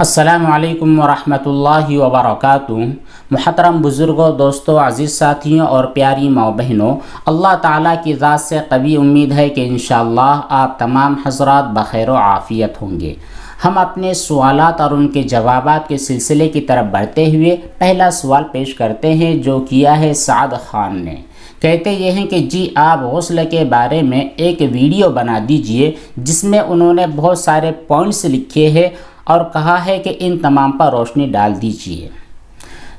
السلام علیکم ورحمۃ اللہ وبرکاتہ۔ محترم بزرگوں، دوستوں، عزیز ساتھیوں اور پیاری ماؤں بہنوں، اللہ تعالیٰ کی ذات سے قوی امید ہے کہ انشاءاللہ آپ تمام حضرات بخیر و عافیت ہوں گے۔ ہم اپنے سوالات اور ان کے جوابات کے سلسلے کی طرف بڑھتے ہوئے پہلا سوال پیش کرتے ہیں جو کیا ہے سعد خان نے۔ کہتے یہ ہیں کہ جی آپ غسل کے بارے میں ایک ویڈیو بنا دیجئے جس میں انہوں نے بہت سارے پوائنٹس لکھے ہیں اور کہا ہے کہ ان تمام پر روشنی ڈال دیجئے۔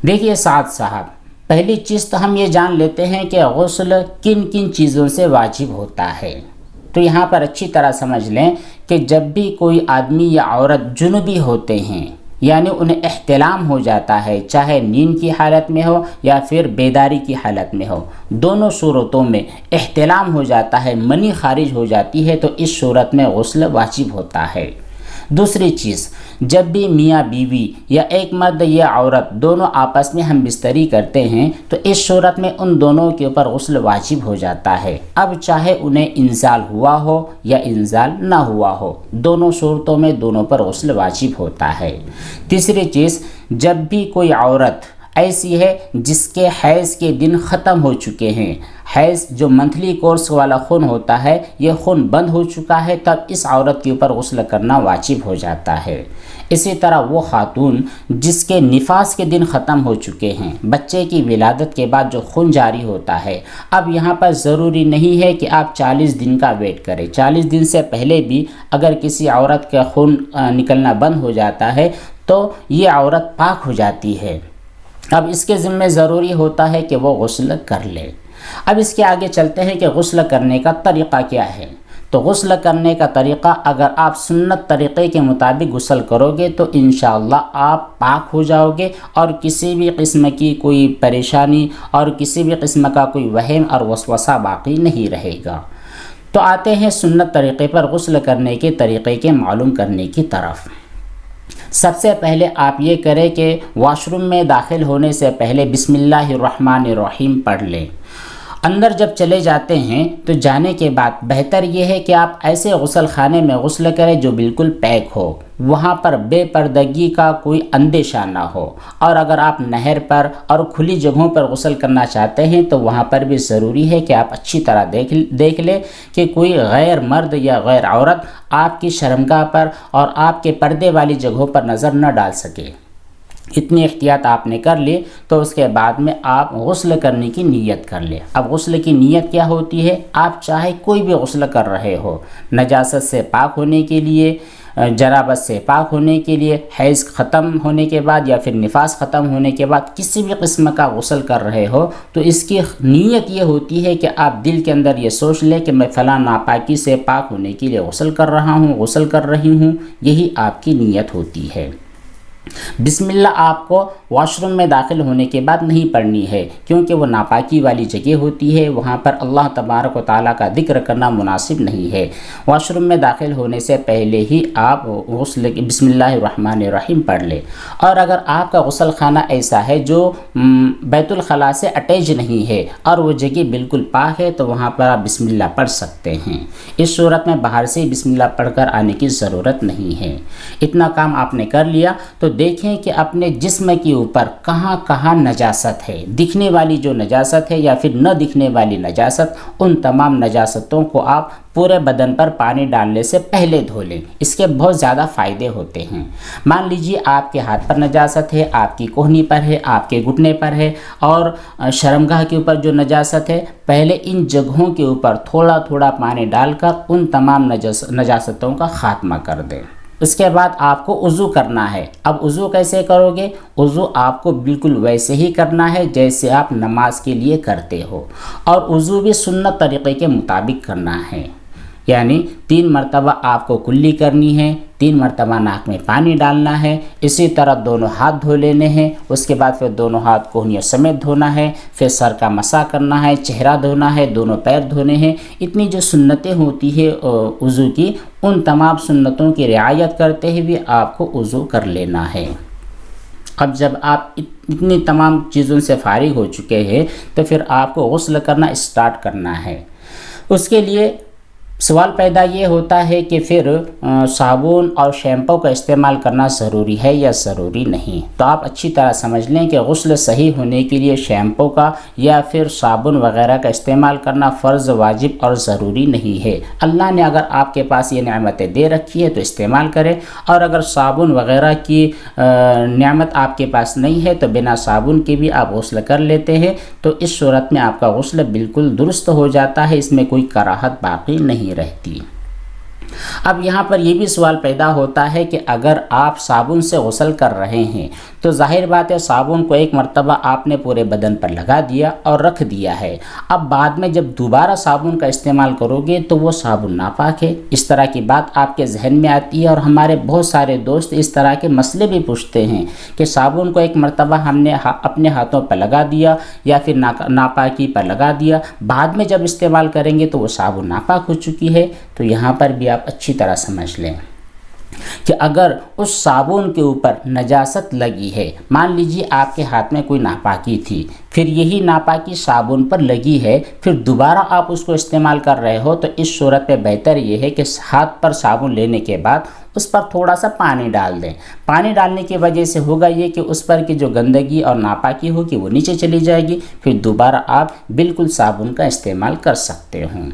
دیکھیے سعد صاحب، پہلی چیز تو ہم یہ جان لیتے ہیں کہ غسل کن کن چیزوں سے واجب ہوتا ہے۔ تو یہاں پر اچھی طرح سمجھ لیں کہ جب بھی کوئی آدمی یا عورت جنبی ہوتے ہیں، یعنی انہیں احتلام ہو جاتا ہے، چاہے نیند کی حالت میں ہو یا پھر بیداری کی حالت میں ہو، دونوں صورتوں میں احتلام ہو جاتا ہے، منی خارج ہو جاتی ہے، تو اس صورت میں غسل واجب ہوتا ہے۔ دوسری چیز، جب بھی میاں بیوی یا ایک مرد یا عورت دونوں آپس میں ہم بستری کرتے ہیں تو اس صورت میں ان دونوں کے اوپر غسل واجب ہو جاتا ہے، اب چاہے انہیں انزال ہوا ہو یا انزال نہ ہوا ہو، دونوں صورتوں میں دونوں پر غسل واجب ہوتا ہے۔ تیسری چیز، جب بھی کوئی عورت ایسی ہے جس کے حیض کے دن ختم ہو چکے ہیں، حیض جو منتھلی کورس والا خون ہوتا ہے یہ خون بند ہو چکا ہے، تب اس عورت کے اوپر غسل کرنا واجب ہو جاتا ہے۔ اسی طرح وہ خاتون جس کے نفاس کے دن ختم ہو چکے ہیں، بچے کی ولادت کے بعد جو خون جاری ہوتا ہے، اب یہاں پر ضروری نہیں ہے کہ آپ 40 دن کا ویٹ کریں، 40 دن سے پہلے بھی اگر کسی عورت کا خون نکلنا بند ہو جاتا ہے تو یہ عورت پاک ہو جاتی ہے۔ اب اس کے ذمہ ضروری ہوتا ہے کہ وہ غسل کر لے۔ اب اس کے آگے چلتے ہیں کہ غسل کرنے کا طریقہ کیا ہے۔ تو غسل کرنے کا طریقہ، اگر آپ سنت طریقے کے مطابق غسل کرو گے تو انشاءاللہ آپ پاک ہو جاؤ گے اور کسی بھی قسم کی کوئی پریشانی اور کسی بھی قسم کا کوئی وہم اور وسوسہ باقی نہیں رہے گا۔ تو آتے ہیں سنت طریقے پر غسل کرنے کے طریقے کے معلوم کرنے کی طرف۔ سب سے پہلے آپ یہ کریں کہ واش روم میں داخل ہونے سے پہلے بسم اللہ الرحمن الرحیم پڑھ لیں۔ اندر جب چلے جاتے ہیں تو جانے کے بعد بہتر یہ ہے کہ آپ ایسے غسل خانے میں غسل کریں جو بالکل پیک ہو، وہاں پر بے پردگی کا کوئی اندیشہ نہ ہو، اور اگر آپ نہر پر اور کھلی جگہوں پر غسل کرنا چاہتے ہیں تو وہاں پر بھی ضروری ہے کہ آپ اچھی طرح دیکھ لیں کہ کوئی غیر مرد یا غیر عورت آپ کی شرمگاہ پر اور آپ کے پردے والی جگہوں پر نظر نہ ڈال سکے۔ اتنی احتیاط آپ نے کر لی تو اس کے بعد میں آپ غسل کرنے کی نیت کر لیں۔ اب غسل کی نیت کیا ہوتی ہے؟ آپ چاہے کوئی بھی غسل کر رہے ہو، نجاست سے پاک ہونے کے لیے، جنابت سے پاک ہونے کے لیے، حیض ختم ہونے کے بعد یا پھر نفاس ختم ہونے کے بعد کسی بھی قسم کا غسل کر رہے ہو تو اس کی نیت یہ ہوتی ہے کہ آپ دل کے اندر یہ سوچ لیں کہ میں فلاں ناپاکی سے پاک ہونے کے لیے غسل کر رہا ہوں، غسل کر رہی ہوں، یہی آپ کی نیت ہوتی ہے۔ بسم اللہ آپ کو واش روم میں داخل ہونے کے بعد نہیں پڑھنی ہے، کیونکہ وہ ناپاکی والی جگہ ہوتی ہے، وہاں پر اللہ تبارک و تعالیٰ کا ذکر کرنا مناسب نہیں ہے۔ واش روم میں داخل ہونے سے پہلے ہی آپ غسل بسم اللہ الرحمن الرحیم پڑھ لیں۔ اور اگر آپ کا غسل خانہ ایسا ہے جو بیت الخلاء سے اٹیچ نہیں ہے اور وہ جگہ بالکل پاک ہے تو وہاں پر آپ بسم اللہ پڑھ سکتے ہیں۔ اس صورت میں باہر سے بسم اللہ پڑھ کر آنے کی ضرورت نہیں ہے۔ اتنا کام آپ نے کر لیا تو دیکھیں کہ اپنے جسم کے اوپر کہاں کہاں نجاست ہے، دکھنے والی جو نجاست ہے یا پھر نہ دکھنے والی نجاست، ان تمام نجاستوں کو آپ پورے بدن پر پانی ڈالنے سے پہلے دھو لیں۔ اس کے بہت زیادہ فائدے ہوتے ہیں۔ مان لیجئے آپ کے ہاتھ پر نجاست ہے، آپ کی کوہنی پر ہے، آپ کے گھٹنے پر ہے اور شرمگاہ کے اوپر جو نجاست ہے، پہلے ان جگہوں کے اوپر تھوڑا تھوڑا پانی ڈال کر ان تمام نجاستوں کا خاتمہ کر دیں۔ اس کے بعد آپ کو وضو کرنا ہے۔ اب وضو کیسے کرو گے؟ وضو آپ کو بالکل ویسے ہی کرنا ہے جیسے آپ نماز کے لیے کرتے ہو، اور وضو بھی سنت طریقے کے مطابق کرنا ہے، یعنی 3 مرتبہ آپ کو کلی کرنی ہے، 3 مرتبہ ناک میں پانی ڈالنا ہے، اسی طرح دونوں ہاتھ دھو لینے ہیں، اس کے بعد پھر دونوں ہاتھ کوہنیوں سمیت دھونا ہے، پھر سر کا مسح کرنا ہے، چہرہ دھونا ہے، دونوں پیر دھونے ہیں۔ اتنی جو سنتیں ہوتی ہے وضو کی، ان تمام سنتوں کی رعایت کرتے ہوئے آپ کو وضو کر لینا ہے۔ اب جب آپ اتنی تمام چیزوں سے فارغ ہو چکے ہیں تو پھر آپ کو غسل کرنا اسٹارٹ کرنا ہے۔ اس کے لیے سوال پیدا یہ ہوتا ہے کہ پھر صابن اور شیمپو کا استعمال کرنا ضروری ہے یا ضروری نہیں؟ تو آپ اچھی طرح سمجھ لیں کہ غسل صحیح ہونے کے لیے شیمپو کا یا پھر صابن وغیرہ کا استعمال کرنا فرض، واجب اور ضروری نہیں ہے۔ اللہ نے اگر آپ کے پاس یہ نعمتیں دے رکھی ہے تو استعمال کریں، اور اگر صابن وغیرہ کی نعمت آپ کے پاس نہیں ہے تو بنا صابن کے بھی آپ غسل کر لیتے ہیں، تو اس صورت میں آپ کا غسل بالکل درست ہو جاتا ہے، اس میں کوئی کراہت باقی نہیں رہتی۔ اب یہاں پر یہ بھی سوال پیدا ہوتا ہے کہ اگر آپ صابن سے غسل کر رہے ہیں تو ظاہر بات ہے صابن کو ایک مرتبہ آپ نے پورے بدن پر لگا دیا اور رکھ دیا ہے، اب بعد میں جب دوبارہ صابن کا استعمال کرو گے تو وہ صابن ناپاک ہے۔ اس طرح کی بات آپ کے ذہن میں آتی ہے، اور ہمارے بہت سارے دوست اس طرح کے مسئلے بھی پوچھتے ہیں کہ صابن کو ایک مرتبہ ہم نے اپنے ہاتھوں پر لگا دیا یا پھر ناپاکی پر لگا دیا، بعد میں جب استعمال کریں گے تو وہ صابن ناپاک ہو چکی ہے۔ تو یہاں پر بھی آپ اچھی طرح سمجھ لیں کہ اگر اس صابن کے اوپر نجاست لگی ہے، مان لیجیے آپ کے ہاتھ میں کوئی ناپاکی تھی، پھر یہی ناپاکی صابن پر لگی ہے، پھر دوبارہ آپ اس کو استعمال کر رہے ہو، تو اس صورت میں بہتر یہ ہے کہ ہاتھ پر صابن لینے کے بعد اس پر تھوڑا سا پانی ڈال دیں۔ پانی ڈالنے کی وجہ سے ہوگا یہ کہ اس پر کی جو گندگی اور ناپاکی ہوگی وہ نیچے چلی جائے گی، پھر دوبارہ آپ بالکل صابن کا استعمال کر سکتے ہوں۔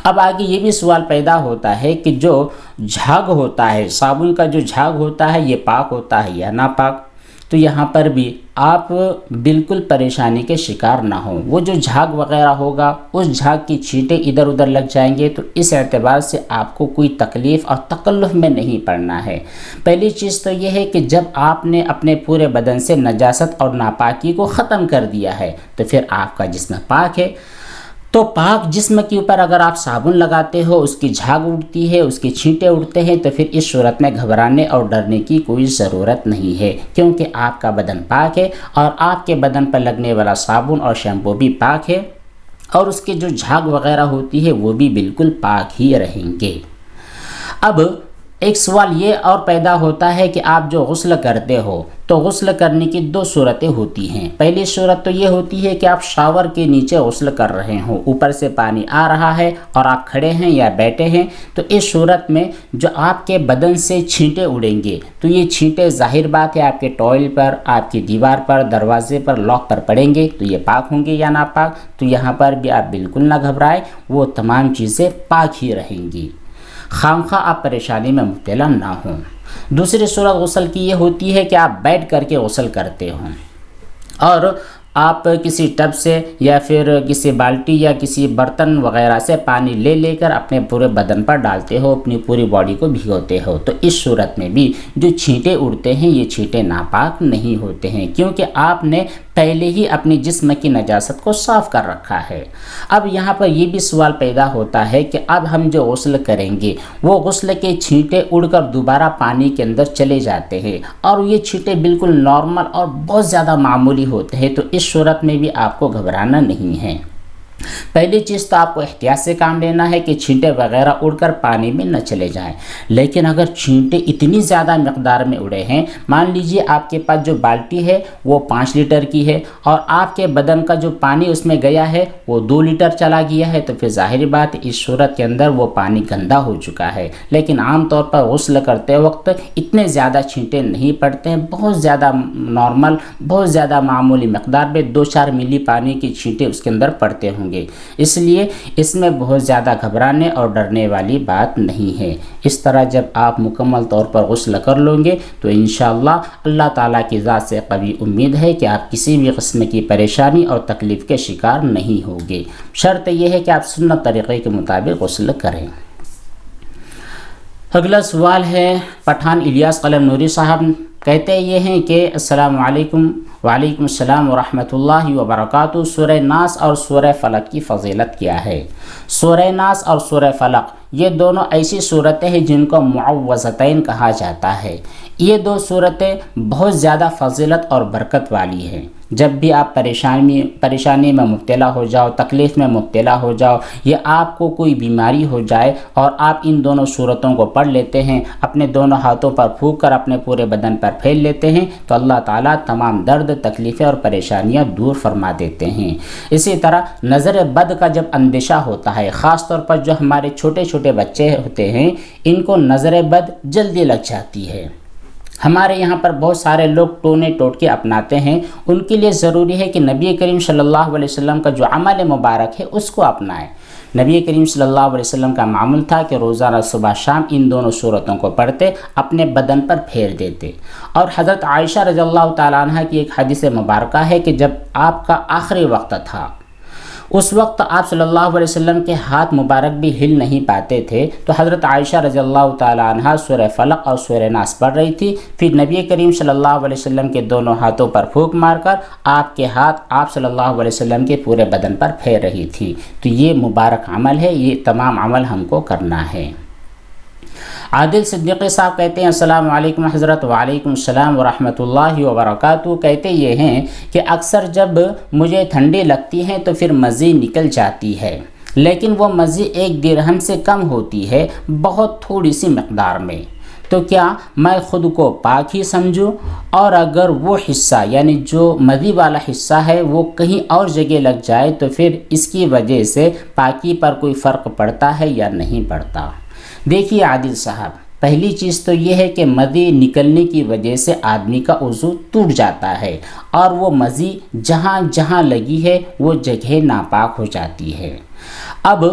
اب آگے یہ بھی سوال پیدا ہوتا ہے کہ جو جھاگ ہوتا ہے، صابن کا جو جھاگ ہوتا ہے، یہ پاک ہوتا ہے یا ناپاک؟ تو یہاں پر بھی آپ بالکل پریشانی کے شکار نہ ہوں۔ وہ جو جھاگ وغیرہ ہوگا، اس جھاگ کی چھینٹیں ادھر ادھر لگ جائیں گے، تو اس اعتبار سے آپ کو کوئی تکلیف اور تکلف میں نہیں پڑنا ہے۔ پہلی چیز تو یہ ہے کہ جب آپ نے اپنے پورے بدن سے نجاست اور ناپاکی کو ختم کر دیا ہے تو پھر آپ کا جسم پاک ہے۔ تو پاک جسم کے اوپر اگر آپ صابن لگاتے ہو، اس کی جھاگ اڑتی ہے، اس کی چھینٹیں اڑتے ہیں، تو پھر اس صورت میں گھبرانے اور ڈرنے کی کوئی ضرورت نہیں ہے، کیونکہ آپ کا بدن پاک ہے اور آپ کے بدن پر لگنے والا صابن اور شیمپو بھی پاک ہے، اور اس کے جو جھاگ وغیرہ ہوتی ہے وہ بھی بالکل پاک ہی رہیں گے۔ اب ایک سوال یہ اور پیدا ہوتا ہے کہ آپ جو غسل کرتے ہو تو غسل کرنے کی دو صورتیں ہوتی ہیں۔ پہلی صورت تو یہ ہوتی ہے کہ آپ شاور کے نیچے غسل کر رہے ہوں، اوپر سے پانی آ رہا ہے اور آپ کھڑے ہیں یا بیٹھے ہیں، تو اس صورت میں جو آپ کے بدن سے چھینٹیں اڑیں گے تو یہ چھینٹیں ظاہر بات ہے آپ کے ٹوائل پر، آپ کی دیوار پر، دروازے پر، لاک پر پڑیں گے، تو یہ پاک ہوں گے یا ناپاک؟ تو یہاں پر بھی آپ بالکل نہ گھبرائیں، وہ تمام چیزیں پاک ہی رہیں گی، خامخواہ آپ پریشانی میں مبتلا نہ ہوں۔ دوسری صورت غسل کی یہ ہوتی ہے کہ آپ بیٹھ کر کے غسل کرتے ہوں، اور آپ کسی ٹب سے یا پھر کسی بالٹی یا کسی برتن وغیرہ سے پانی لے لے کر اپنے پورے بدن پر ڈالتے ہو، اپنی پوری باڈی کو بھگوتے ہو، تو اس صورت میں بھی جو چھینٹیں اڑتے ہیں یہ چھینٹیں ناپاک نہیں ہوتے ہیں، کیونکہ آپ نے پہلے ہی اپنی جسم کی نجاست کو صاف کر رکھا ہے۔ اب یہاں پر یہ بھی سوال پیدا ہوتا ہے کہ اب ہم جو غسل کریں گے وہ غسل کے چھینٹیں اڑ کر دوبارہ پانی کے اندر چلے جاتے ہیں، اور یہ چھینٹیں بالکل نارمل اور بہت زیادہ معمولی ہوتے ہیں، تو اس صورت میں بھی آپ کو گھبرانا نہیں ہے۔ پہلی چیز تو آپ کو احتیاط سے کام لینا ہے کہ چھینٹیں وغیرہ اڑ کر پانی میں نہ چلے جائیں، لیکن اگر چھینٹیں اتنی زیادہ مقدار میں اڑے ہیں، مان لیجئے آپ کے پاس جو بالٹی ہے وہ 5 لیٹر کی ہے اور آپ کے بدن کا جو پانی اس میں گیا ہے وہ 2 لیٹر چلا گیا ہے، تو پھر ظاہر بات اس صورت کے اندر وہ پانی گندا ہو چکا ہے۔ لیکن عام طور پر غسل کرتے وقت اتنے زیادہ چھینٹیں نہیں پڑتے ہیں، بہت زیادہ نارمل، بہت زیادہ معمولی مقدار میں 2-4 ملی پانی کی چھینٹیں اس کے اندر پڑتے ہوں گے، اس لیے اس میں بہت زیادہ گھبرانے اور ڈرنے والی بات نہیں ہے۔ اس طرح جب آپ مکمل طور پر غسل کر لیں گے تو انشاءاللہ اللہ تعالیٰ کی ذات سے قوی امید ہے کہ آپ کسی بھی قسم کی پریشانی اور تکلیف کے شکار نہیں ہوگے، شرط یہ ہے کہ آپ سنت طریقے کے مطابق غسل کریں۔ اگلا سوال ہے پٹھان الیاس قلم نوری صاحب، کہتے یہ ہیں کہ السلام علیکم۔ وعلیکم السلام ورحمۃ اللہ وبرکاتہ۔ سورہ ناس اور سورہ فلق کی فضیلت کیا ہے؟ سورہ ناس اور سورہ فلق یہ دونوں ایسی صورتیں ہیں جن کو معوذتین کہا جاتا ہے۔ یہ 2 صورتیں بہت زیادہ فضیلت اور برکت والی ہیں۔ جب بھی آپ پریشانی میں مبتلا ہو جاؤ، تکلیف میں مبتلا ہو جاؤ، یا آپ کو کوئی بیماری ہو جائے اور آپ ان دونوں صورتوں کو پڑھ لیتے ہیں، اپنے دونوں ہاتھوں پر پھونک کر اپنے پورے بدن پر پھیل لیتے ہیں، تو اللہ تعالیٰ تمام درد، تکلیفیں اور پریشانیاں دور فرما دیتے ہیں۔ اسی طرح نظر بد کا جب اندیشہ ہوتا ہے، خاص طور پر جو ہمارے چھوٹے چھوٹے بچے ہوتے ہیں ان کو نظر بد جلدی لگ جاتی ہے۔ ہمارے یہاں پر بہت سارے لوگ ٹونے ٹوٹکے اپناتے ہیں، ان کے لیے ضروری ہے کہ نبی کریم صلی اللہ علیہ وسلم کا جو عمل مبارک ہے اس کو اپنائیں۔ نبی کریم صلی اللہ علیہ وسلم کا معمول تھا کہ روزانہ صبح شام ان دونوں صورتوں کو پڑھتے، اپنے بدن پر پھیر دیتے۔ اور حضرت عائشہ رضی اللہ تعالیٰ عنہ کی ایک حدیث مبارکہ ہے کہ جب آپ کا آخری وقت تھا، اس وقت آپ صلی اللہ علیہ وسلم کے ہاتھ مبارک بھی ہل نہیں پاتے تھے، تو حضرت عائشہ رضی اللہ تعالیٰ عنہ سورہ فلق اور سورہ ناس پڑھ رہی تھی، پھر نبی کریم صلی اللہ علیہ وسلم کے دونوں ہاتھوں پر پھونک مار کر آپ کے ہاتھ آپ صلی اللہ علیہ وسلم کے پورے بدن پر پھیر رہی تھی۔ تو یہ مبارک عمل ہے، یہ تمام عمل ہم کو کرنا ہے۔ عادل صدیقی صاحب کہتے ہیں السلام علیکم حضرت۔ وعلیکم السلام ورحمۃ اللہ وبرکاتہ۔ کہتے یہ ہیں کہ اکثر جب مجھے ٹھنڈی لگتی ہے تو پھر مزی نکل جاتی ہے، لیکن وہ مزی 1 درہم سے کم ہوتی ہے، بہت تھوڑی سی مقدار میں، تو کیا میں خود کو پاک ہی سمجھوں؟ اور اگر وہ حصہ یعنی جو مزی والا حصہ ہے وہ کہیں اور جگہ لگ جائے تو پھر اس کی وجہ سے پاکی پر کوئی فرق پڑتا ہے یا نہیں پڑتا؟ دیکھیے عادل صاحب، پہلی چیز تو یہ ہے کہ مزی نکلنے کی وجہ سے آدمی کا وضو ٹوٹ جاتا ہے، اور وہ مزی جہاں جہاں لگی ہے وہ جگہ ناپاک ہو جاتی ہے۔ اب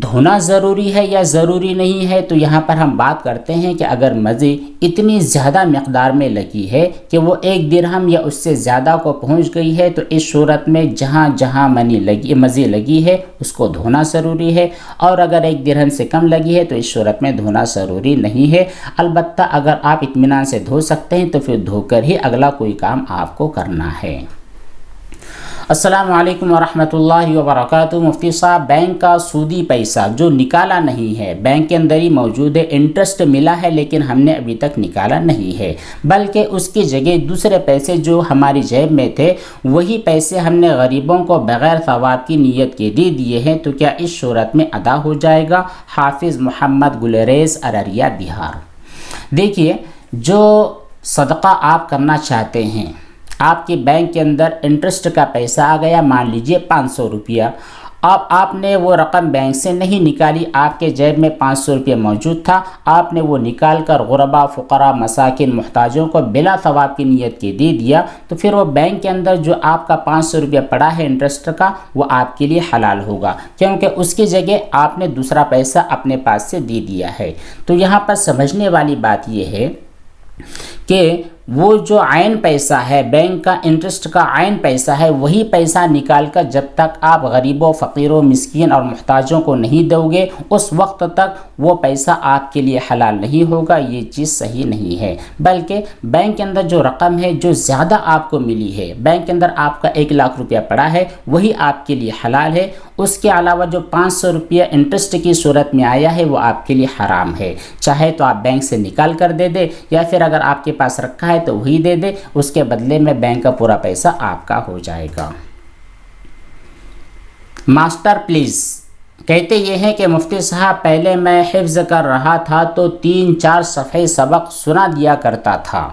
دھونا ضروری ہے یا ضروری نہیں ہے، تو یہاں پر ہم بات کرتے ہیں کہ اگر مزی اتنی زیادہ مقدار میں لگی ہے کہ وہ 1 درہم یا اس سے زیادہ کو پہنچ گئی ہے، تو اس صورت میں جہاں جہاں مزی لگی ہے اس کو دھونا ضروری ہے، اور اگر 1 درہم سے کم لگی ہے تو اس صورت میں دھونا ضروری نہیں ہے۔ البتہ اگر آپ اطمینان سے دھو سکتے ہیں تو پھر دھو کر ہی اگلا کوئی کام آپ کو کرنا ہے۔ السلام علیکم ورحمۃ اللہ وبرکاتہ۔ مفتی صاحب، بینک کا سودی پیسہ جو نکالا نہیں ہے، بینک کے اندر ہی موجود ہے، انٹرسٹ ملا ہے لیکن ہم نے ابھی تک نکالا نہیں ہے، بلکہ اس کی جگہ دوسرے پیسے جو ہماری جیب میں تھے وہی پیسے ہم نے غریبوں کو بغیر ثواب کی نیت کے دے دیے ہیں، تو کیا اس صورت میں ادا ہو جائے گا؟ حافظ محمد گلریز، ارریہ، بہار۔ دیکھیے، جو صدقہ آپ کرنا چاہتے ہیں، آپ کے بینک کے اندر انٹرسٹ کا پیسہ آ گیا، مان لیجئے 500 روپیہ، اب آپ نے وہ رقم بینک سے نہیں نکالی، آپ کے جیب میں 500 روپیہ موجود تھا، آپ نے وہ نکال کر غربا، فقراء، مساکین، محتاجوں کو بلا ثواب کی نیت کے دے دیا، تو پھر وہ بینک کے اندر جو آپ کا 500 روپیہ پڑا ہے انٹرسٹ کا، وہ آپ کے لیے حلال ہوگا، کیونکہ اس کی جگہ آپ نے دوسرا پیسہ اپنے پاس سے دے دیا ہے۔ تو یہاں پر سمجھنے والی بات یہ ہے کہ وہ جو عین پیسہ ہے، بینک کا انٹرسٹ کا عین پیسہ ہے، وہی پیسہ نکال کر جب تک آپ غریبوں، فقیروں، مسکین اور محتاجوں کو نہیں دو گے، اس وقت تک وہ پیسہ آپ کے لیے حلال نہیں ہوگا۔ یہ چیز صحیح نہیں ہے، بلکہ بینک کے اندر جو رقم ہے، جو زیادہ آپ کو ملی ہے، بینک کے اندر آپ کا 1 لاکھ روپیہ پڑا ہے، وہی آپ کے لیے حلال ہے۔ اس کے علاوہ جو 500 روپیہ انٹرسٹ کی صورت میں آیا ہے وہ آپ کے لیے حرام ہے، چاہے تو آپ بینک سے نکال کر دے دے، یا پھر اگر آپ کے پاس رکھا ہے تو وہی دے دے، اس کے بدلے میں بینک کا پورا پیسہ آپ کا ہو جائے گا۔ ماسٹر پلیز کہتے یہ ہیں کہ مفتی صاحب، پہلے میں حفظ کر رہا تھا تو 3-4 صفحے سبق سنا دیا کرتا تھا،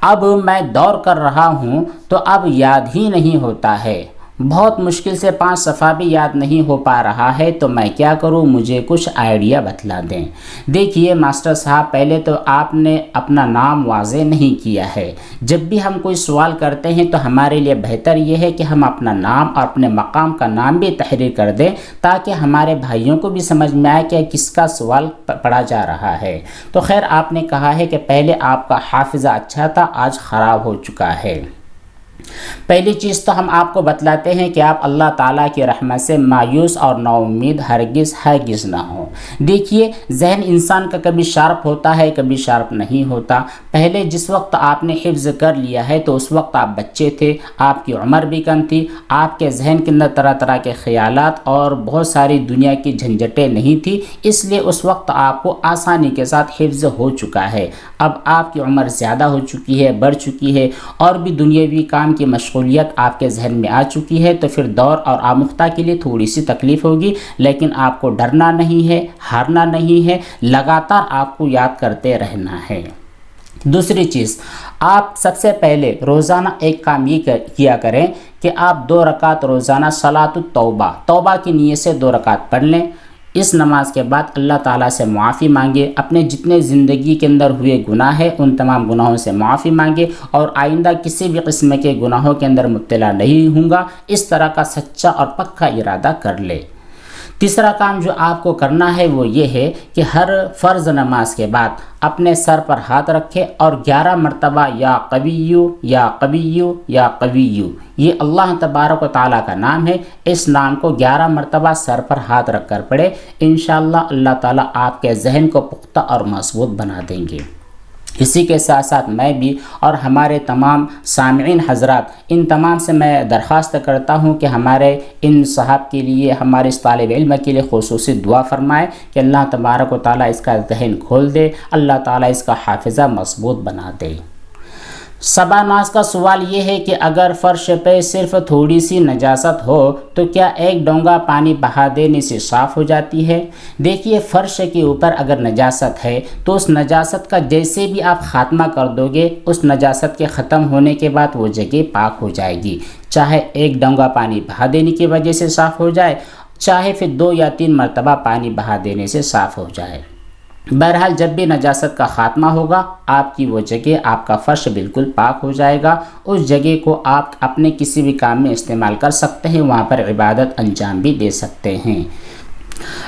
اب میں دور کر رہا ہوں تو اب یاد ہی نہیں ہوتا ہے، بہت مشکل سے 5 صفحہ بھی یاد نہیں ہو پا رہا ہے، تو میں کیا کروں؟ مجھے کچھ آئیڈیا بتلا دیں۔ دیکھیے ماسٹر صاحب، پہلے تو آپ نے اپنا نام واضح نہیں کیا ہے۔ جب بھی ہم کوئی سوال کرتے ہیں تو ہمارے لیے بہتر یہ ہے کہ ہم اپنا نام اور اپنے مقام کا نام بھی تحریر کر دیں، تاکہ ہمارے بھائیوں کو بھی سمجھ میں آئے کہ کس کا سوال پڑھا جا رہا ہے۔ تو خیر، آپ نے کہا ہے کہ پہلے آپ کا حافظہ اچھا تھا، آج خراب ہو چکا ہے۔ پہلی چیز تو ہم آپ کو بتلاتے ہیں کہ آپ اللہ تعالیٰ کی رحمت سے مایوس اور نا امید ہرگز نہ ہو۔ دیکھیے، ذہن انسان کا کبھی شارپ ہوتا ہے، کبھی شارپ نہیں ہوتا۔ پہلے جس وقت آپ نے حفظ کر لیا ہے تو اس وقت آپ بچے تھے، آپ کی عمر بھی کم تھی، آپ کے ذہن کے اندر طرح طرح کے خیالات اور بہت ساری دنیا کی جھنجھٹیں نہیں تھی، اس لیے اس وقت آپ کو آسانی کے ساتھ حفظ ہو چکا ہے۔ اب آپ کی عمر زیادہ ہو چکی ہے، بڑھ چکی ہے، اور بھی دنیاوی کام کی مشغولیت آپ کے ذہن میں آ چکی ہے، تو پھر دور اور آموختہ کے لیے تھوڑی سی تکلیف ہوگی، لیکن آپ کو ڈرنا نہیں ہے، ہارنا نہیں ہے، لگاتار آپ کو یاد کرتے رہنا ہے۔ دوسری چیز، آپ سب سے پہلے روزانہ ایک کام یہ کیا کریں کہ آپ 2 رکعت روزانہ صلاۃ التوبہ، توبہ کی نیت سے 2 رکعت پڑھ لیں۔ اس نماز کے بعد اللہ تعالیٰ سے معافی مانگے، اپنے جتنے زندگی کے اندر ہوئے گناہ ہیں ان تمام گناہوں سے معافی مانگے اور آئندہ کسی بھی قسم کے گناہوں کے اندر مبتلا نہیں ہوں گا، اس طرح کا سچا اور پکا ارادہ کر لے۔ تیسرا کام جو آپ کو کرنا ہے وہ یہ ہے کہ ہر فرض نماز کے بعد اپنے سر پر ہاتھ رکھے اور 11 مرتبہ یا قویو یا قویو یا قویو، یہ اللہ تبارک و تعالیٰ کا نام ہے، اس نام کو 11 مرتبہ سر پر ہاتھ رکھ کر پڑھے۔ انشاءاللہ اللہ تعالیٰ آپ کے ذہن کو پختہ اور مضبوط بنا دیں گے۔ اسی کے ساتھ ساتھ میں بھی اور ہمارے تمام سامعین حضرات، ان تمام سے میں درخواست کرتا ہوں کہ ہمارے ان صاحب کے لیے، ہمارے اس طالب علم کے لیے خصوصی دعا فرمائے کہ اللہ تبارک و تعالیٰ اس کا ذہن کھول دے، اللہ تعالیٰ اس کا حافظہ مضبوط بنا دے۔ صبح نماز کا سوال یہ ہے کہ اگر فرش پہ صرف تھوڑی سی نجاست ہو تو کیا ایک ڈونگا پانی بہا دینے سے صاف ہو جاتی ہے؟ دیکھیے، فرش کے اوپر اگر نجاست ہے تو اس نجاست کا جیسے بھی آپ خاتمہ کر دو گے، اس نجاست کے ختم ہونے کے بعد وہ جگہ پاک ہو جائے گی، چاہے ایک ڈونگا پانی بہا دینے کی وجہ سے صاف ہو جائے، چاہے پھر 2 یا 3 مرتبہ پانی بہا دینے سے صاف ہو جائے۔ بہرحال جب بھی نجاست کا خاتمہ ہوگا، آپ کی وہ جگہ، آپ کا فرش بالکل پاک ہو جائے گا، اس جگہ کو آپ اپنے کسی بھی کام میں استعمال کر سکتے ہیں، وہاں پر عبادت انجام بھی دے سکتے ہیں۔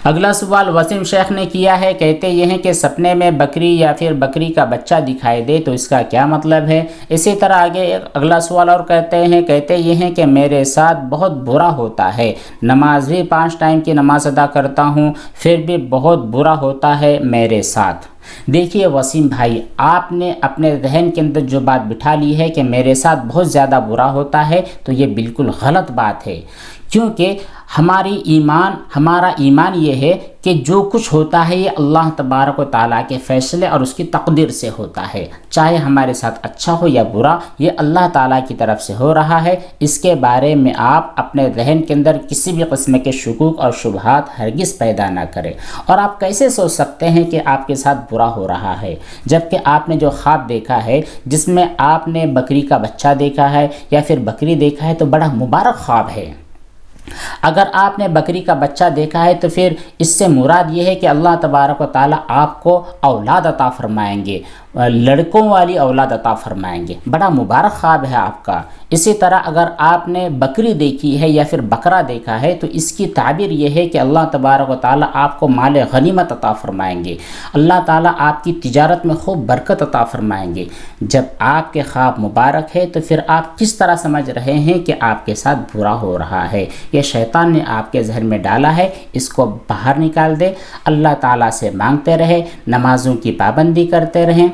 اگلا سوال وسیم شیخ نے کیا ہے، کہتے یہ ہیں کہ سپنے میں بکری یا پھر بکری کا بچہ دکھائی دے تو اس کا کیا مطلب ہے؟ اسی طرح آگے اگلا سوال اور کہتے یہ ہیں کہ میرے ساتھ بہت برا ہوتا ہے، نماز بھی 5 ٹائم کی نماز ادا کرتا ہوں، پھر بھی بہت برا ہوتا ہے میرے ساتھ۔ دیکھیے وسیم بھائی، آپ نے اپنے ذہن کے اندر جو بات بٹھا لی ہے کہ میرے ساتھ بہت زیادہ برا ہوتا ہے، تو یہ بالکل غلط بات ہے، کیونکہ ہمارا ایمان یہ ہے کہ جو کچھ ہوتا ہے یہ اللہ تبارک و تعالیٰ کے فیصلے اور اس کی تقدیر سے ہوتا ہے، چاہے ہمارے ساتھ اچھا ہو یا برا، یہ اللہ تعالیٰ کی طرف سے ہو رہا ہے۔ اس کے بارے میں آپ اپنے ذہن کے اندر کسی بھی قسم کے شکوک اور شبہات ہرگز پیدا نہ کریں۔ اور آپ کیسے سوچ سکتے ہیں کہ آپ کے ساتھ برا ہو رہا ہے، جبکہ آپ نے جو خواب دیکھا ہے جس میں آپ نے بکری کا بچہ دیکھا ہے یا پھر بکری دیکھا ہے تو بڑا مبارک خواب ہے۔ اگر آپ نے بکری کا بچہ دیکھا ہے تو پھر اس سے مراد یہ ہے کہ اللہ تبارک و تعالیٰ آپ کو اولاد عطا فرمائیں گے، لڑکوں والی اولاد عطا فرمائیں گے، بڑا مبارک خواب ہے آپ کا۔ اسی طرح اگر آپ نے بکری دیکھی ہے یا پھر بکرا دیکھا ہے تو اس کی تعبیر یہ ہے کہ اللہ تبارک و تعالیٰ آپ کو مال غنیمت عطا فرمائیں گے، اللہ تعالیٰ آپ کی تجارت میں خوب برکت عطا فرمائیں گے۔ جب آپ کے خواب مبارک ہے تو پھر آپ کس طرح سمجھ رہے ہیں کہ آپ کے ساتھ برا ہو رہا ہے؟ یہ شیطان نے آپ کے ذہن میں ڈالا ہے، اس کو باہر نکال دے، اللہ تعالیٰ سے مانگتے رہے، نمازوں کی پابندی کرتے رہیں۔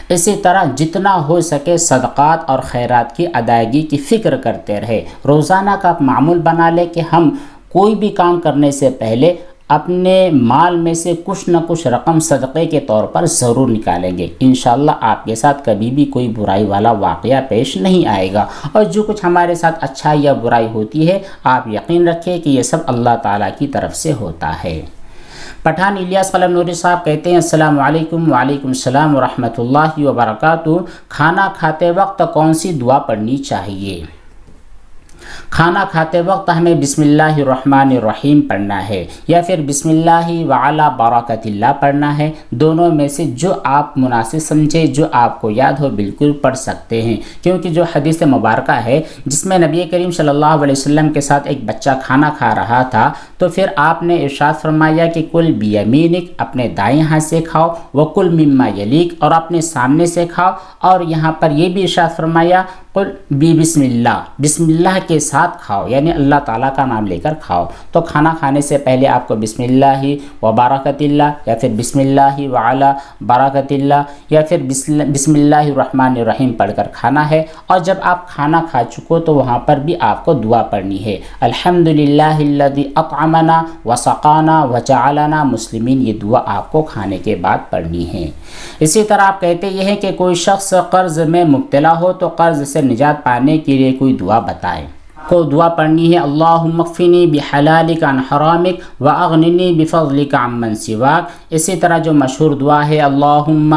اسی طرح جتنا ہو سکے صدقات اور خیرات کی ادائیگی کی فکر کرتے رہے۔ روزانہ کا معمول بنا لے کہ ہم کوئی بھی کام کرنے سے پہلے اپنے مال میں سے کچھ نہ کچھ رقم صدقے کے طور پر ضرور نکالیں گے، انشاءاللہ آپ کے ساتھ کبھی بھی کوئی برائی والا واقعہ پیش نہیں آئے گا۔ اور جو کچھ ہمارے ساتھ اچھائی یا برائی ہوتی ہے، آپ یقین رکھیں کہ یہ سب اللہ تعالیٰ کی طرف سے ہوتا ہے۔ پٹھان الیاس قلم نوری صاحب کہتے ہیں السلام علیکم۔ وعلیکم السلام ورحمۃ اللہ وبرکاتہ۔ کھانا کھاتے وقت کون سی دعا پڑھنی چاہیے؟ کھانا کھاتے وقت ہمیں بسم اللہ الرحمن الرحیم پڑھنا ہے یا پھر بسم اللہ وعلی برکت اللہ پڑھنا ہے، دونوں میں سے جو آپ مناسب سمجھے، جو آپ کو یاد ہو بالکل پڑھ سکتے ہیں، کیونکہ جو حدیث مبارکہ ہے جس میں نبی کریم صلی اللہ علیہ وسلم کے ساتھ ایک بچہ کھانا کھا رہا تھا تو پھر آپ نے ارشاد فرمایا کہ کل بیمینک، اپنے دائیں ہاتھ سے کھاؤ، وکل مما یلیک، اور اپنے سامنے سے کھاؤ، اور یہاں پر یہ بھی ارشاد فرمایا قل بسم اللہ، بسم اللہ کے ساتھ کھاؤ، یعنی اللہ تعالیٰ کا نام لے کر کھاؤ۔ تو کھانا کھانے سے پہلے آپ کو بسم اللہ و برکت اللہ یا پھر بسم اللہ وعلی برکت اللہ یا پھر بسم اللہ الرحمن الرحیم پڑھ کر کھانا ہے، اور جب آپ کھانا کھا چکو تو وہاں پر بھی آپ کو دعا پڑھنی ہے، الحمدللہ الذی اطعمنا وسقانا وجعلنا مسلمین، یہ دعا آپ کو کھانے کے بعد پڑھنی ہے۔ اسی طرح آپ کہتے یہ ہیں کہ کوئی شخص قرض میں مبتلا ہو تو قرض سے نجات پانے کے لیے کوئی دعا بتائیں۔ کو دعا پڑھنی ہے اللہم اکفنی بحلالک عن حرامک واغننی بفضلک عمن سواک۔ اسی طرح جو مشہور دعا ہے اللہم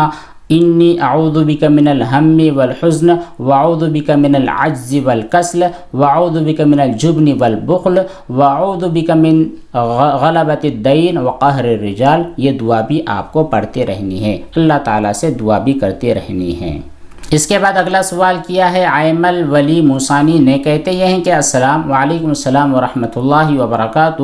انی اعوذ بک من الہم والحزن واعوذ بک من العجز والکسل واعوذ بک من الجبن والبخل واعوذ بک من غلبۃ الدین وقہر الرجال. یہ دعا بھی آپ کو پڑھتے رہنی ہے، اللہ تعالیٰ سے دعا بھی کرتے رہنی ہے. اس کے بعد اگلا سوال کیا ہے ایمل ولی موسانی نے. کہتے یہ ہیں کہ وعلیکم السلام ورحمۃ اللہ وبرکاتہ.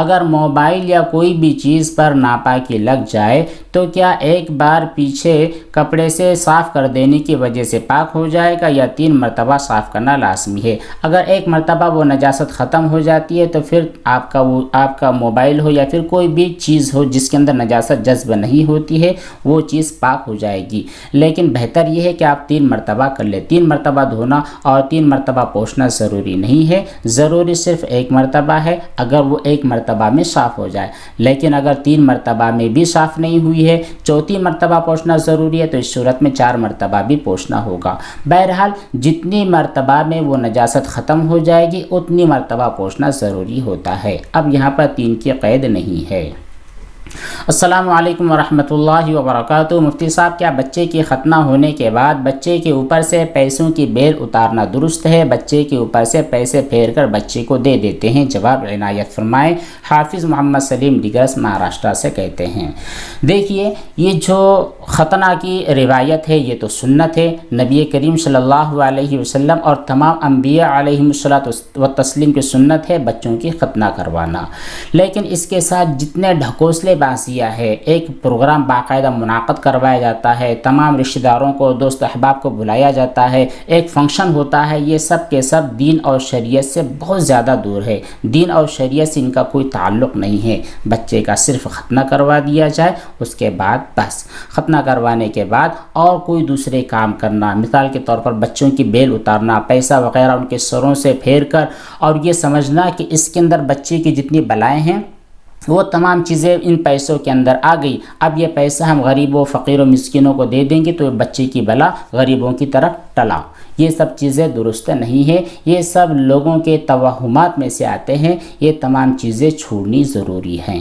اگر موبائل یا کوئی بھی چیز پر ناپاکی لگ جائے تو کیا ایک بار پیچھے کپڑے سے صاف کر دینے کی وجہ سے پاک ہو جائے گا یا 3 مرتبہ صاف کرنا لازمی ہے؟ اگر ایک مرتبہ وہ نجاست ختم ہو جاتی ہے تو پھر آپ کا موبائل ہو یا پھر کوئی بھی چیز ہو جس کے اندر نجاست جذب نہیں ہوتی ہے وہ چیز پاک ہو جائے گی. لیکن بہتر یہ ہے کہ آپ 3 مرتبہ کر لیں. 3 مرتبہ دھونا اور 3 مرتبہ پوچھنا ضروری نہیں ہے، ضروری صرف 1 مرتبہ ہے اگر وہ 1 مرتبہ میں صاف ہو جائے. لیکن اگر 3 مرتبہ میں بھی صاف نہیں ہوئی ہے، 4تھی مرتبہ پوچھنا ضروری ہے، تو اس صورت میں 4 مرتبہ بھی پوچھنا ہوگا. بہرحال جتنی مرتبہ میں وہ نجاست ختم ہو جائے گی اتنی مرتبہ پوچھنا ضروری ہوتا ہے. اب یہاں پر 3 کی قید نہیں ہے. السلام علیکم ورحمۃ اللہ وبرکاتہ. مفتی صاحب کیا بچے کی ختنہ ہونے کے بعد بچے کے اوپر سے پیسوں کی بیل اتارنا درست ہے؟ بچے کے اوپر سے پیسے پھیر کر بچے کو دے دیتے ہیں. جواب عنایت فرمائیں. حافظ محمد سلیم ڈگرس مہاراشٹرا سے کہتے ہیں. دیکھیے یہ جو ختنہ کی روایت ہے یہ تو سنت ہے. نبی کریم صلی اللہ علیہ وسلم اور تمام انبیاء علیہم الصلاۃ والتسلیم کی سنت ہے بچوں کی ختنہ کروانا. لیکن اس کے ساتھ جتنے ڈھکوسلے بازیاں ہے، ایک پروگرام باقاعدہ منعقد کروایا جاتا ہے، تمام رشتہ داروں کو دوست احباب کو بلایا جاتا ہے، ایک فنکشن ہوتا ہے، یہ سب کے سب دین اور شریعت سے بہت زیادہ دور ہے. دین اور شریعت سے ان کا کوئی تعلق نہیں ہے. بچے کا صرف ختنہ کروا دیا جائے، اس کے بعد بس. ختنہ کروانے کے بعد اور کوئی دوسرے کام کرنا، مثال کے طور پر بچوں کی بیل اتارنا، پیسہ وغیرہ ان کے سروں سے پھیر کر، اور یہ سمجھنا کہ اس کے اندر بچے کی جتنی بلائیں ہیں وہ تمام چیزیں ان پیسوں کے اندر آ گئی، اب یہ پیسہ ہم غریبوں فقیروں مسکینوں کو دے دیں گے تو بچے کی بلا غریبوں کی طرف ٹلا. یہ سب چیزیں درست نہیں ہے. یہ سب لوگوں کے توہمات میں سے آتے ہیں. یہ تمام چیزیں چھوڑنی ضروری ہیں.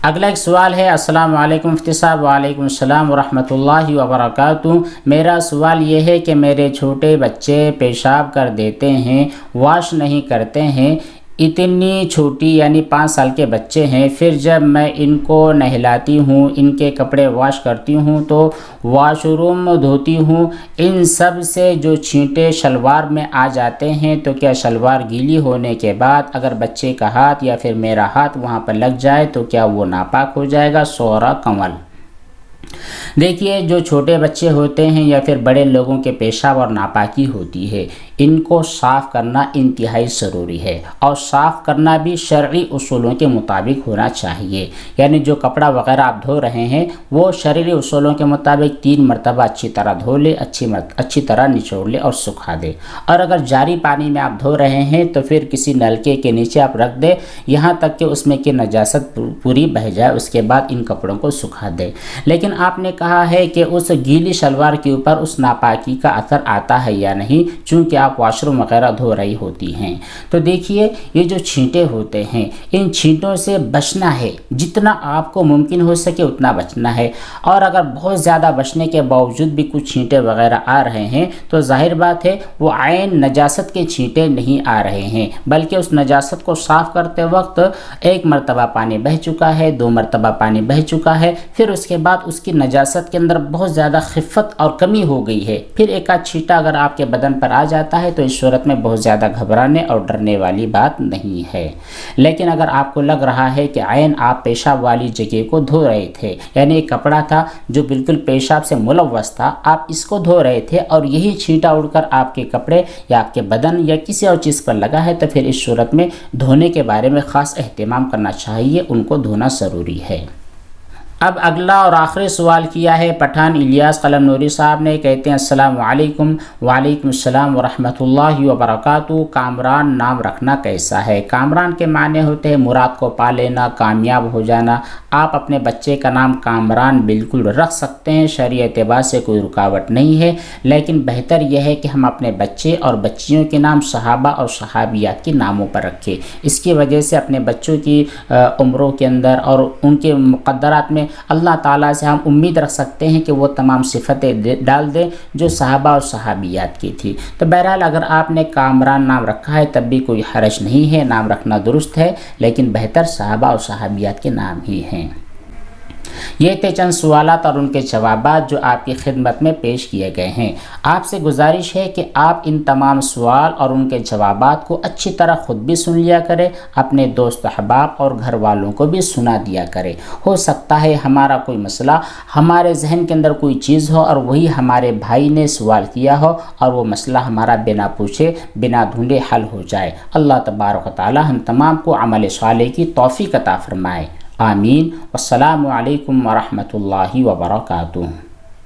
اگلا ایک سوال ہے. السلام علیکم مفتی صاحب. وعلیکم السلام ورحمۃ اللہ وبرکاتہ. میرا سوال یہ ہے کہ میرے چھوٹے بچے پیشاب کر دیتے ہیں، واش نہیں کرتے ہیں. اتنی چھوٹی یعنی 5 سال کے بچے ہیں. پھر جب میں ان کو نہلاتی ہوں، ان کے کپڑے واش کرتی ہوں تو واش روم دھوتی ہوں، ان سب سے جو چھینٹے شلوار میں آ جاتے ہیں تو کیا شلوار گیلی ہونے کے بعد اگر بچے کا ہاتھ یا پھر میرا ہاتھ وہاں پر لگ جائے تو کیا وہ ناپاک ہو جائے گا؟ سورہ کنول. دیکھیے جو چھوٹے بچے ہوتے ہیں یا پھر بڑے لوگوں کے پیشاب اور ناپاکی ہوتی ہے، ان کو صاف کرنا انتہائی ضروری ہے، اور صاف کرنا بھی شرعی اصولوں کے مطابق ہونا چاہیے. یعنی جو کپڑا وغیرہ آپ دھو رہے ہیں وہ شرعی اصولوں کے مطابق 3 مرتبہ اچھی طرح دھو لے، اچھی طرح نچوڑ لے اور سکھا دے. اور اگر جاری پانی میں آپ دھو رہے ہیں تو پھر کسی نلکے کے نیچے آپ رکھ دیں یہاں تک کہ اس میں کی نجاست پوری بہہ جائے، اس کے بعد ان کپڑوں کو سکھا دے. لیکن آپ نے کہا ہے کہ اس گیلی شلوار کے اوپر اس ناپاکی کا اثر آتا ہے یا نہیں، چونکہ آپ واش روم وغیرہ دھو رہی ہوتی ہیں. تو دیکھیے یہ جو چھینٹے ہوتے ہیں ان چھینٹوں سے بچنا ہے، جتنا آپ کو ممکن ہو سکے اتنا بچنا ہے. اور اگر بہت زیادہ بچنے کے باوجود بھی کچھ چھینٹے وغیرہ آ رہے ہیں تو ظاہر بات ہے وہ عین نجاست کے چھینٹے نہیں آ رہے ہیں، بلکہ اس نجاست کو صاف کرتے وقت 1 مرتبہ پانی بہہ چکا ہے، 2 مرتبہ پانی بہہ چکا ہے، پھر اس کے بعد اس کی نجاست کے اندر بہت زیادہ خفت اور کمی ہو گئی ہے. پھر ایک آدھ چھینٹا اگر آپ کے بدن پر آ جاتا ہے تو اس صورت میں بہت زیادہ گھبرانے اور ڈرنے والی بات نہیں ہے. لیکن اگر آپ کو لگ رہا ہے کہ عین آپ پیشاب والی جگہ کو دھو رہے تھے، یعنی ایک کپڑا تھا جو بالکل پیشاب سے ملوث تھا، آپ اس کو دھو رہے تھے اور یہی چھینٹا اڑ کر آپ کے کپڑے یا آپ کے بدن یا کسی اور چیز پر لگا ہے تو پھر اس صورت میں دھونے کے بارے میں خاص اہتمام کرنا چاہیے، ان کو دھونا ضروری ہے. اب اگلا اور آخری سوال کیا ہے پٹھان الیاس قلم نوری صاحب نے. کہتے ہیں السلام علیکم. وعلیکم السلام ورحمۃ اللہ وبرکاتہ. کامران نام رکھنا کیسا ہے؟ کامران کے معنی ہوتے ہیں مراد کو پا لینا، کامیاب ہو جانا. آپ اپنے بچے کا نام کامران بالکل رکھ سکتے ہیں، شرعی اعتبار سے کوئی رکاوٹ نہیں ہے. لیکن بہتر یہ ہے کہ ہم اپنے بچے اور بچیوں کے نام صحابہ اور صحابیات کے ناموں پر رکھیں. اس کی وجہ سے اپنے بچوں کی عمروں کے اندر اور ان کے مقدرات میں اللہ تعالیٰ سے ہم امید رکھ سکتے ہیں کہ وہ تمام صفتیں ڈال دے جو صحابہ اور صحابیات کی تھی۔ تو بہرحال اگر آپ نے کامران نام رکھا ہے تب بھی کوئی حرج نہیں ہے، نام رکھنا درست ہے، لیکن بہتر صحابہ اور صحابیات کے نام ہی ہیں۔ یہ تھے چند سوالات اور ان کے جوابات جو آپ کی خدمت میں پیش کیے گئے ہیں۔ آپ سے گزارش ہے کہ آپ ان تمام سوال اور ان کے جوابات کو اچھی طرح خود بھی سن لیا کریں، اپنے دوست احباب اور گھر والوں کو بھی سنا دیا کریں۔ ہو سکتا ہے ہمارا کوئی مسئلہ ہمارے ذہن کے اندر کوئی چیز ہو اور وہی ہمارے بھائی نے سوال کیا ہو اور وہ مسئلہ ہمارا بنا پوچھے بنا ڈھونڈے حل ہو جائے۔ اللہ تبارک و تعالی ہم تمام کو عمل صالح کی توفیق عطا فرمائے، آمین۔ والسلام علیکم ورحمۃ اللہ وبرکاتہ۔